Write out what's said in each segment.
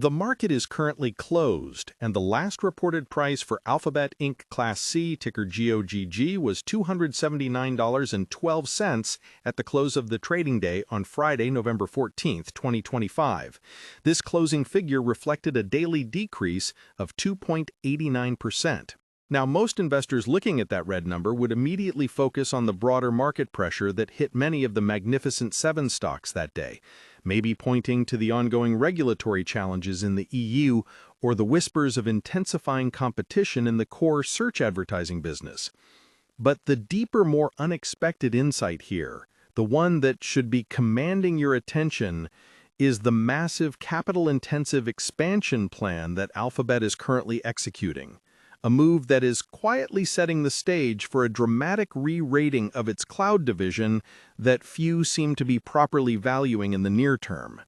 The market is currently closed, and the last reported price for Alphabet Inc. Class C, ticker GOGG, was $279.12 at the close of the trading day on Friday, November 14, 2025. This closing figure reflected a daily decrease of 2.89%. Now, most investors looking at that red number would immediately focus on the broader market pressure that hit many of the Magnificent Seven stocks that day, maybe pointing to the ongoing regulatory challenges in the EU or the whispers of intensifying competition in the core search advertising business. But the deeper, more unexpected insight here, the one that should be commanding your attention, is the massive capital-intensive expansion plan that Alphabet is currently executing. A move that is quietly setting the stage for a dramatic re-rating of its cloud division that few seem to be properly valuing in the near term.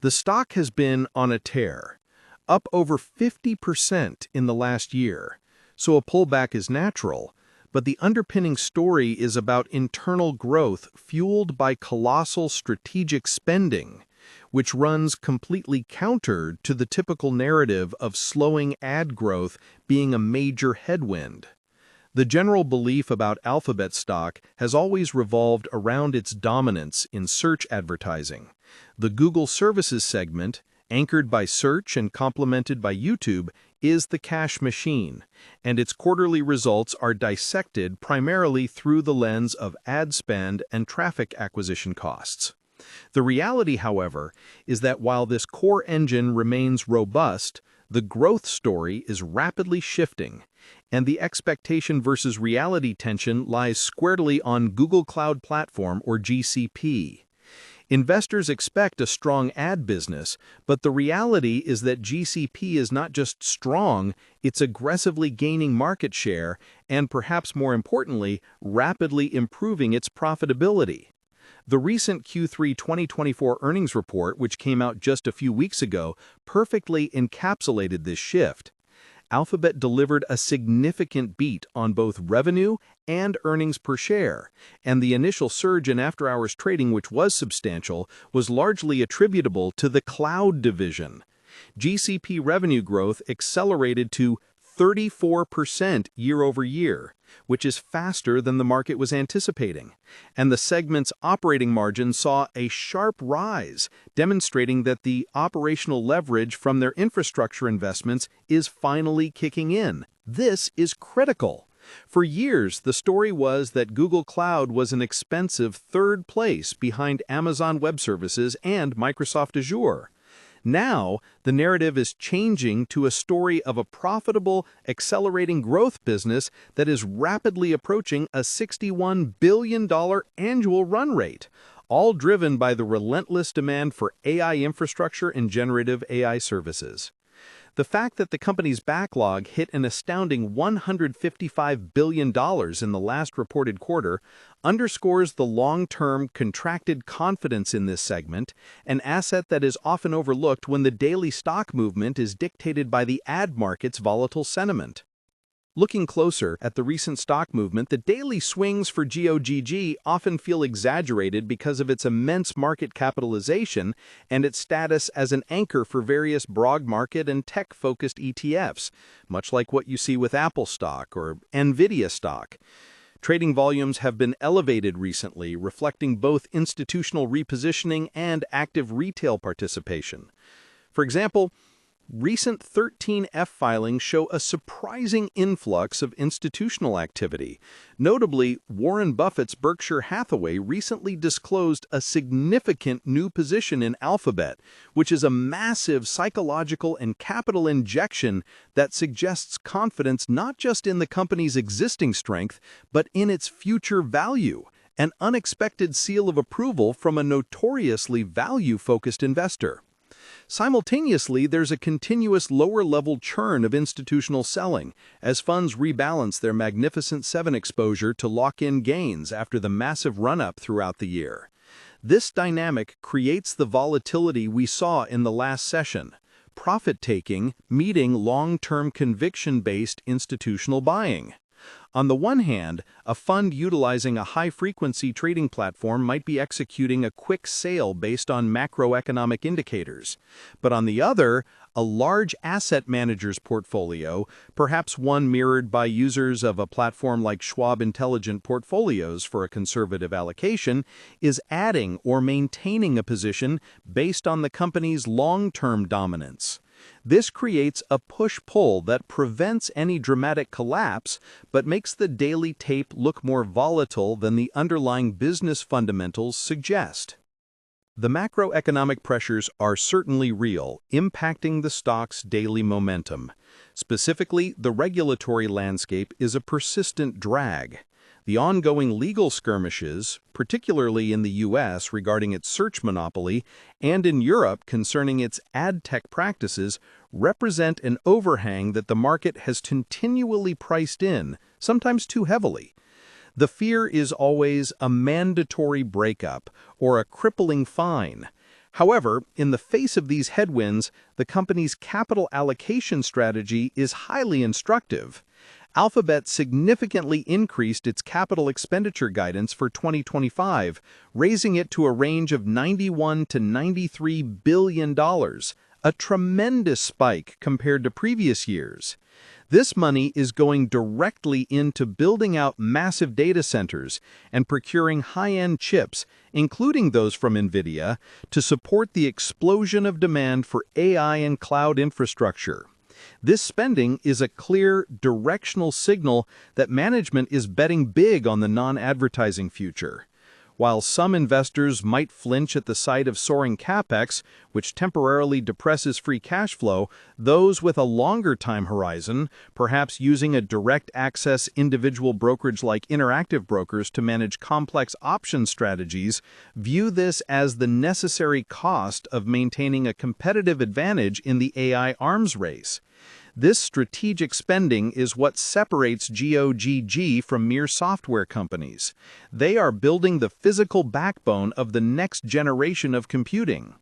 The stock has been on a tear, up over 50% in the last year, so a pullback is natural, but the underpinning story is about internal growth fueled by colossal strategic spending, which runs completely counter to the typical narrative of slowing ad growth being a major headwind. The general belief about Alphabet stock has always revolved around its dominance in search advertising. The Google Services segment, anchored by search and complemented by YouTube, is the cash machine, and its quarterly results are dissected primarily through the lens of ad spend and traffic acquisition costs. The reality, however, is that while this core engine remains robust, the growth story is rapidly shifting, and the expectation versus reality tension lies squarely on Google Cloud Platform, or GCP. Investors expect a strong ad business, but the reality is that GCP is not just strong, it's aggressively gaining market share and, perhaps more importantly, rapidly improving its profitability. The recent Q3 2024 earnings report, which came out just a few weeks ago, perfectly encapsulated this shift. Alphabet delivered a significant beat on both revenue and earnings per share, and the initial surge in after-hours trading, which was substantial, was largely attributable to the cloud division. GCP revenue growth accelerated to 34% year-over-year, which is faster than the market was anticipating, and the segment's operating margin saw a sharp rise, demonstrating that the operational leverage from their infrastructure investments is finally kicking in. This is critical. For years, the story was that Google Cloud was an expensive third place behind Amazon Web Services and Microsoft Azure. Now, the narrative is changing to a story of a profitable, accelerating growth business that is rapidly approaching a $61 billion annual run rate, all driven by the relentless demand for AI infrastructure and generative AI services. The fact that the company's backlog hit an astounding $155 billion in the last reported quarter underscores the long-term contracted confidence in this segment, an asset that is often overlooked when the daily stock movement is dictated by the ad market's volatile sentiment. Looking closer at the recent stock movement, the daily swings for GOGG often feel exaggerated because of its immense market capitalization and its status as an anchor for various broad market and tech-focused ETFs, much like what you see with Apple stock or Nvidia stock. Trading volumes have been elevated recently, reflecting both institutional repositioning and active retail participation. For example, recent 13F filings show a surprising influx of institutional activity. Notably, Warren Buffett's Berkshire Hathaway recently disclosed a significant new position in Alphabet, which is a massive psychological and capital injection that suggests confidence not just in the company's existing strength, but in its future value, an unexpected seal of approval from a notoriously value-focused investor. Simultaneously, there's a continuous lower-level churn of institutional selling as funds rebalance their Magnificent Seven exposure to lock in gains after the massive run-up throughout the year. This dynamic creates the volatility we saw in the last session, profit-taking meeting long-term conviction-based institutional buying. On the one hand, a fund utilizing a high-frequency trading platform might be executing a quick sale based on macroeconomic indicators. But on the other, a large asset manager's portfolio, perhaps one mirrored by users of a platform like Schwab Intelligent Portfolios for a conservative allocation, is adding or maintaining a position based on the company's long-term dominance. This creates a push-pull that prevents any dramatic collapse, but makes the daily tape look more volatile than the underlying business fundamentals suggest. The macroeconomic pressures are certainly real, impacting the stock's daily momentum. Specifically, the regulatory landscape is a persistent drag. The ongoing legal skirmishes, particularly in the U.S. regarding its search monopoly, and in Europe concerning its ad tech practices, represent an overhang that the market has continually priced in, sometimes too heavily. The fear is always a mandatory breakup or a crippling fine. However, in the face of these headwinds, the company's capital allocation strategy is highly instructive. Alphabet significantly increased its capital expenditure guidance for 2025, raising it to a range of $91 to $93 billion, a tremendous spike compared to previous years. This money is going directly into building out massive data centers and procuring high-end chips, including those from NVIDIA, to support the explosion of demand for AI and cloud infrastructure. This spending is a clear, directional signal that management is betting big on the non-advertising future. While some investors might flinch at the sight of soaring capex, which temporarily depresses free cash flow, those with a longer time horizon, perhaps using a direct access individual brokerage like Interactive Brokers to manage complex option strategies, view this as the necessary cost of maintaining a competitive advantage in the AI arms race. This strategic spending is what separates GOGG from mere software companies. They are building the physical backbone of the next generation of computing.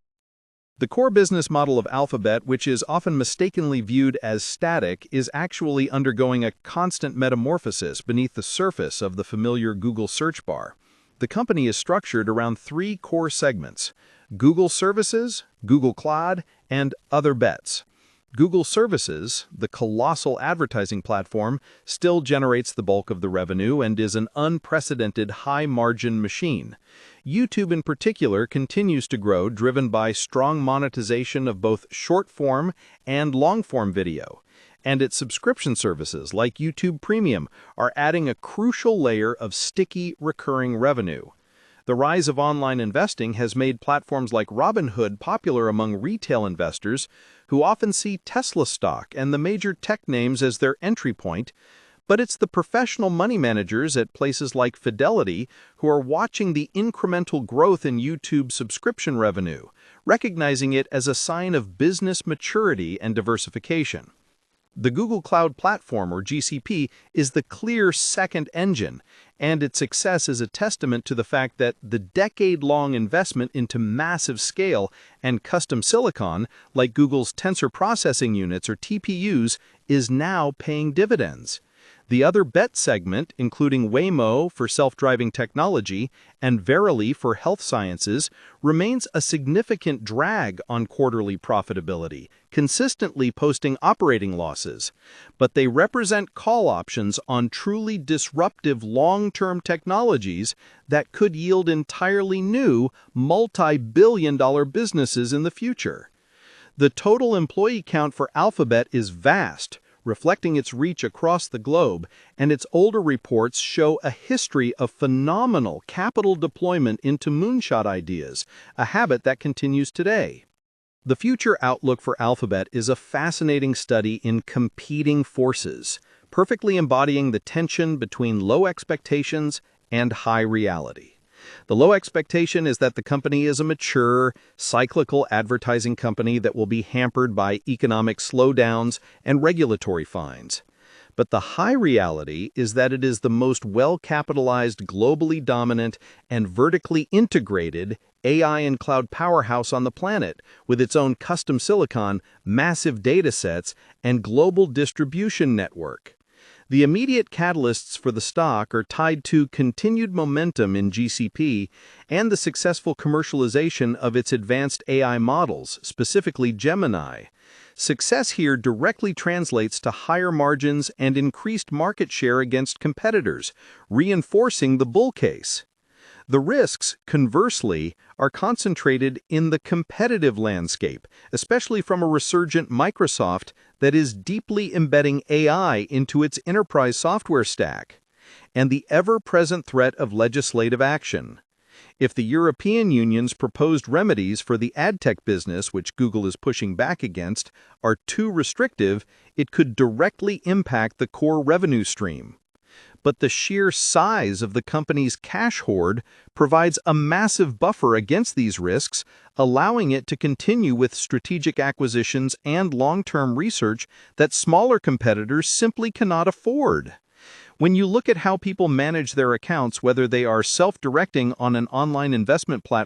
The core business model of Alphabet, which is often mistakenly viewed as static, is actually undergoing a constant metamorphosis beneath the surface of the familiar Google search bar. The company is structured around three core segments: Google Services, Google Cloud, and Other Bets. Google Services, the colossal advertising platform, still generates the bulk of the revenue and is an unprecedented high-margin machine. YouTube in particular continues to grow, driven by strong monetization of both short-form and long-form video. And its subscription services, like YouTube Premium, are adding a crucial layer of sticky, recurring revenue. The rise of online investing has made platforms like Robinhood popular among retail investors who often see Tesla stock and the major tech names as their entry point, but it's the professional money managers at places like Fidelity who are watching the incremental growth in YouTube subscription revenue, recognizing it as a sign of business maturity and diversification. The Google Cloud Platform, or GCP, is the clear second engine, and its success is a testament to the fact that the decade-long investment into massive scale and custom silicon, like Google's Tensor Processing Units, or TPUs, is now paying dividends. The Other Bet segment, including Waymo for self-driving technology and Verily for health sciences, remains a significant drag on quarterly profitability, consistently posting operating losses. But they represent call options on truly disruptive long-term technologies that could yield entirely new, multi-billion-dollar businesses in the future. The total employee count for Alphabet is vast, reflecting its reach across the globe, and its older reports show a history of phenomenal capital deployment into moonshot ideas, a habit that continues today. The future outlook for Alphabet is a fascinating study in competing forces, perfectly embodying the tension between low expectations and high reality. The low expectation is that the company is a mature, cyclical advertising company that will be hampered by economic slowdowns and regulatory fines. But the high reality is that it is the most well-capitalized, globally dominant, and vertically integrated AI and cloud powerhouse on the planet, with its own custom silicon, massive data sets, and global distribution network. The immediate catalysts for the stock are tied to continued momentum in GCP and the successful commercialization of its advanced AI models, specifically Gemini. Success here directly translates to higher margins and increased market share against competitors, reinforcing the bull case. The risks, conversely, are concentrated in the competitive landscape, especially from a resurgent Microsoft that is deeply embedding AI into its enterprise software stack, and the ever-present threat of legislative action. If the European Union's proposed remedies for the AdTech business, which Google is pushing back against, are too restrictive, it could directly impact the core revenue stream. But the sheer size of the company's cash hoard provides a massive buffer against these risks, allowing it to continue with strategic acquisitions and long-term research that smaller competitors simply cannot afford. When you look at how people manage their accounts, whether they are self-directing on an online investment platform